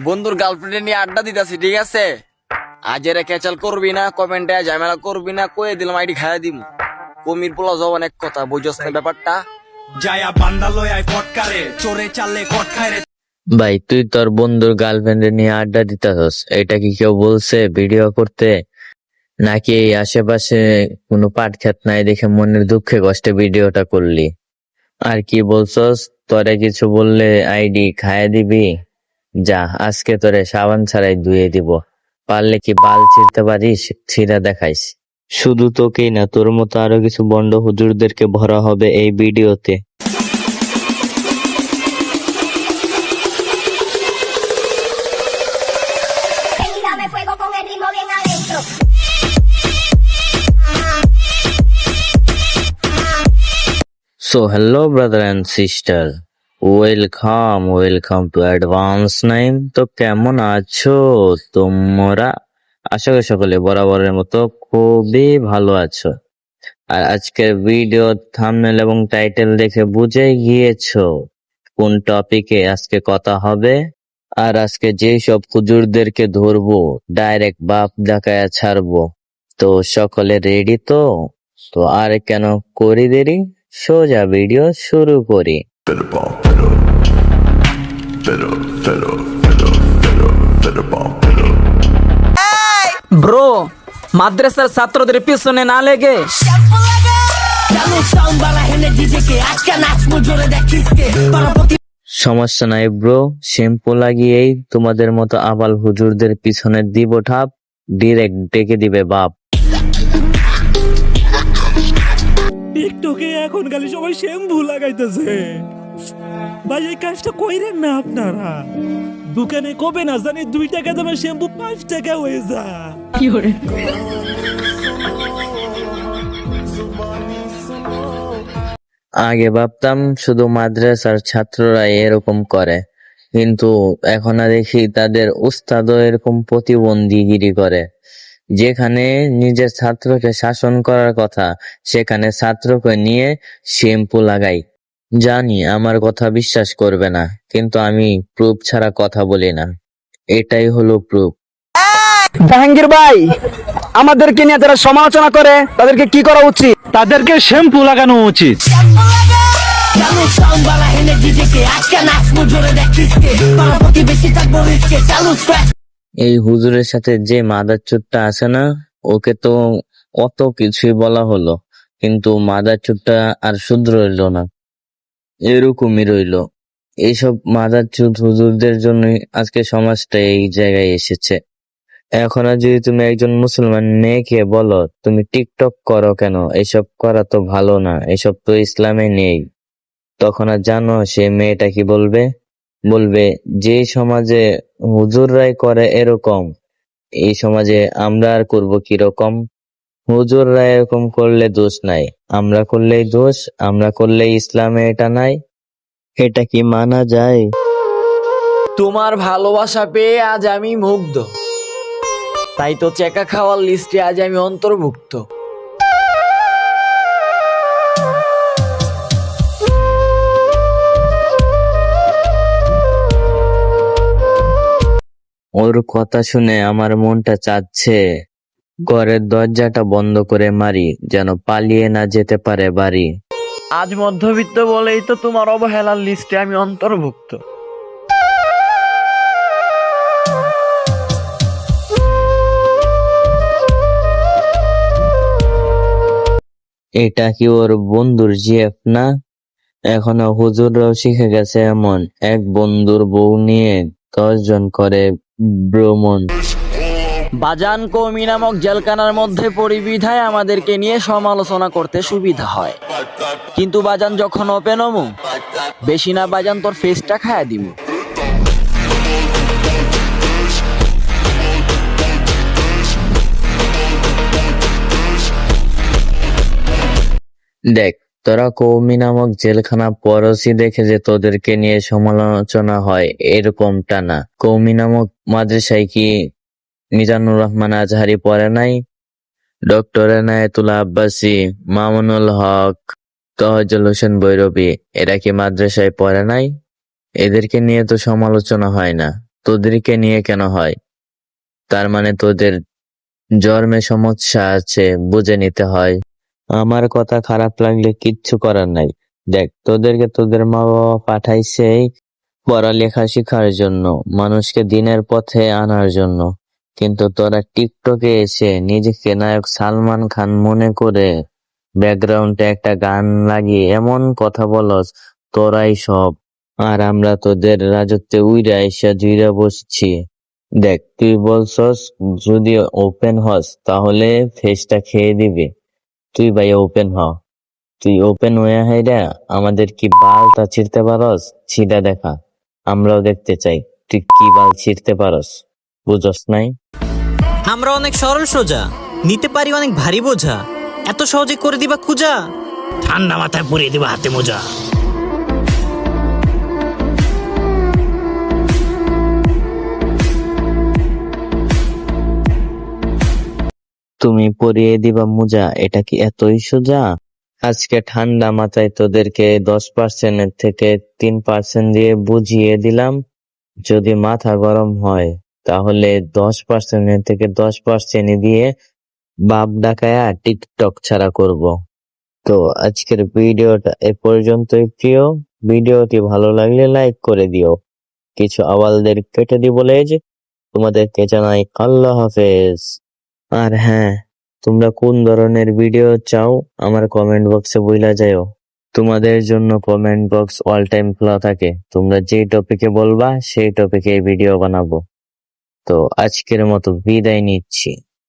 বন্ধুর গার্লফ্রেন্ড নিয়ে আড্ডা দিতেছি, ঠিক আছে? আজ এরা ক্যাচাল করবি না, কমেন্টে ঝামেলা করবি না, কয়ে দিলাম আইডি খাইয়া দিম। কমির পোলা জবান এক কথা, বুঝছস না ব্যাপারটা? জায়া বান্দা লয় আই ফটকারে চোরে চালে কট খায় রে। ভাই তুই তোর বন্ধুর গার্লফ্রেন্ড নিয়ে আড্ডা দিতেছস, এটা কি কেউ বলছে ভিডিও করতে? নাকি এই আশেপাশে কোনো পাট খেত নাই দেখে মনের দুঃখে কষ্টে ভিডিওটা করলি? আর কি বলছস, তোরে কিছু বললে আইডি খাইয়ে দিবি? যা, আজকে তোরে সাবান ছাড়াই ধুয়ে দিব। পারলে কি বাল ছিঁড়তে পারিস, ছিঁড়া দেখাইস। শুধু তোকেই না, তোর মতো আরো কিছু বন্ড হুজুরদেরকে ভরা হবে এই ভিডিওতে। Dame fuego con el ritmo bien adentro. So hello brother and sister, welcome to advance name. তো কেমন আছো তোমরা? আশা করি সকলে বরাবরের মতো খুবই ভালো আছো। আর আজকের ভিডিও থাম্বনেল এবং টাইটেল দেখে বুঝে গিয়েছো কোন টপিকে আজকে কথা হবে। আর আজকে যেই সব হুজুরদেরকে ধরবো, ডাইরেক্ট বাপ দেখায়া ছাড়বো। তো সকলে রেডি তো? তো আর কেন করি দেরি, সোজা ভিডিও শুরু করি। ব্রো, মাদ্রাসার ছাত্রদের পিছনে না লেগে সমস্যা নাই ব্রো, শ্যাম্পু লাগিয়েই তোমাদের মতো আবাল হুজুরদের পিছনে দিব ঠাপ, ডিরেক্ট ডেকে দিবে বাপ। টিকটকে এখন খালি সবাই শ্যাম্পু লাগাইতেছে। ভাই এই কাজটা কইরেন না আপনারা। দোকানে কবে না জানি 2 টাকা দামের শ্যাম্পু 5 টাকা হয়ে যা। আগে ভাবতাম শুধু মাদ্রাসার ছাত্ররা এরকম করে, কিন্তু এখন দেখি তাদের উস্তাদও এরকম প্রতিবন্ধীগিরি করে। যেখানে নিজের ছাত্রকে শাসন করার কথা, সেখানে ছাত্রকে নিয়ে শ্যাম্পু লাগাই। জানি আমার কথা বিশ্বাস করবে না, কিন্তু আমি প্রুফ ছাড়া কথা বলি না। এটাই হলো প্রুফ। জাহাঙ্গীর ভাই, আমাদেরকে নিয়ে যারা সমালোচনা করে তাদেরকে কি করা উচিত? তাদেরকে শ্যাম্পু লাগানো উচিত। এই হুজুরের সাথে যে মাদারচোদটা আছে না, ওকে তো কত কিছুই বলা হলো, কিন্তু মাদারচোদটা আর শুধু রইল না, এরকমই রইল। এইসব মাদারচোদ হুজুরদের জন্যই আজকে সমাজটা এই জায়গায় এসেছে। এখন আর যদি তুমি একজন মুসলমান মেয়েকে বলো তুমি টিকটক করো কেন, এসব করা তো ভালো না, এসব তো ইসলামে নেই, তখন আর জানো সে মেয়েটা কি বলবে? বলবে যে সমাজে হুজুররাই করে এরকম, এই সমাজে আমরা আর করবো কিরকম? হুজুররা এরকম করলে দোষ নাই, আমরা করলেই দোষ, আমরা করলে ইসলামে এটা নাই। এটা কি মানা যায়? তোমার ভালোবাসা পেয়ে আজ আমি মুগ্ধ, তাই তো চেকা খাওয়ার লিস্টে আজ আমি অন্তর্ভুক্ত। ওর কথা শুনে আমার মনটা চাচ্ছে ঘরের দরজাটা বন্ধ করে মারি, যেন পালিয়ে না যেতে পারে বাড়ি। আজ মধ্যবিত্ত বলেই তো তোমার অবহেলার লিস্টে আমি অন্তর্ভুক্ত। এটা কি ওর বন্ধুর জিএফ না? এখনো হুজুররাও শিখে গেছে এমন, এক বন্ধুর বউ নিয়ে 10 জন করে ভ্রমণ। বাজান কৌমি নামক জেলখানার মধ্যে পরিবিধায় আমাদেরকে নিয়ে সমালোচনা করতে সুবিধা হয়, কিন্তু বাজান যখন ওপেন হমু, বেশি না বাজান তোর ফেসটা খায়া দিমু। দেখ, তোরা কৌমি নামক জেলখানা পড়ছি দেখে যে তোদেরকে নিয়ে সমালোচনা হয় এরকমটা না। কৌমি নামক মাদ্রাসায় কি মিজানুর রহমান আজহারি পড়ে নাই? ডক্টর এনায়েতুল্লাহ আব্বাসী, মামুনুল হক, তহজুল হোসেন ভৈরবী, এরা কি মাদ্রাসায় পড়ে নাই? এদেরকে নিয়ে তো সমালোচনা হয় না। তোদেরকে নিয়ে কেন হয়? তার মানে তোদের জন্মে সমস্যা আছে, বুঝে নিতে হয়। আমার কথা খারাপ লাগলে কিচ্ছু করার নাই। দেখ, তোদেরকে তোদের মা বাবা পাঠাইছে পড়ালেখা শেখার জন্য, মানুষকে দিনের পথে আনার জন্য। কিন্তু তোরা টিকটকে এসে নিজেকে নায়ক সালমান খান মনে করে ব্যাকগ্রাউন্ডে একটা গান লাগিয়ে এমন কথা বলস, তোরাই সব। আর আমরা তোদের রাজত্বে উইরা এসে জুইরা বসছি। দেখ, তুই বলছস যদি ওপেন হস তাহলে ফেসটা খেয়ে দিবি। তুই ভাই ওপেন হ। তুই ওপেন হয়ে হাইরা আমাদের কি বালটা ছিঁড়তে পারস? ছিঁড়া দেখা, আমরাও দেখতে চাই তুই কি বাল ছিঁড়তে পারস। বুঝস নাই? আমরা অনেক সরল সোজা, নিতে পারি অনেক ভারী বোঝা। এত সহজে করে দিবা খুঁজা, ঠান্ডা মাথায় পরিয়ে দিবা হাতে মোজা। তুমি পরিয়ে দিবা মোজা, এটা কি এতই সোজা? আজকে ঠান্ডা মাথায় তোদেরকে 10% থেকে 3% দিয়ে বুঝিয়ে দিলাম। যদি মাথা গরম হয় তাহলে 10% থেকে 10% দিয়ে বাপ ডাকায়া টিকটক ছাড়া করব। তো আজকের ভিডিওটা এ পর্যন্তই প্রিয়। ভিডিওটি ভালো লাগলে লাইক করে দিও। কিছু আওয়ালদের কেটে দি বলে যে তোমাদেরকে জানাই আল্লাহ হাফেজ। আর হ্যাঁ, তোমরা কোন ধরনের ভিডিও চাও আমার কমেন্ট বক্সে বইলা যাও। তোমাদের জন্য কমেন্ট বক্স অল টাইম খোলা থাকে। তোমরা যে টপিকে বলবা সেই টপিকে ভিডিও বানাবো। তো আজকের মতো বিদায় নিচ্ছি।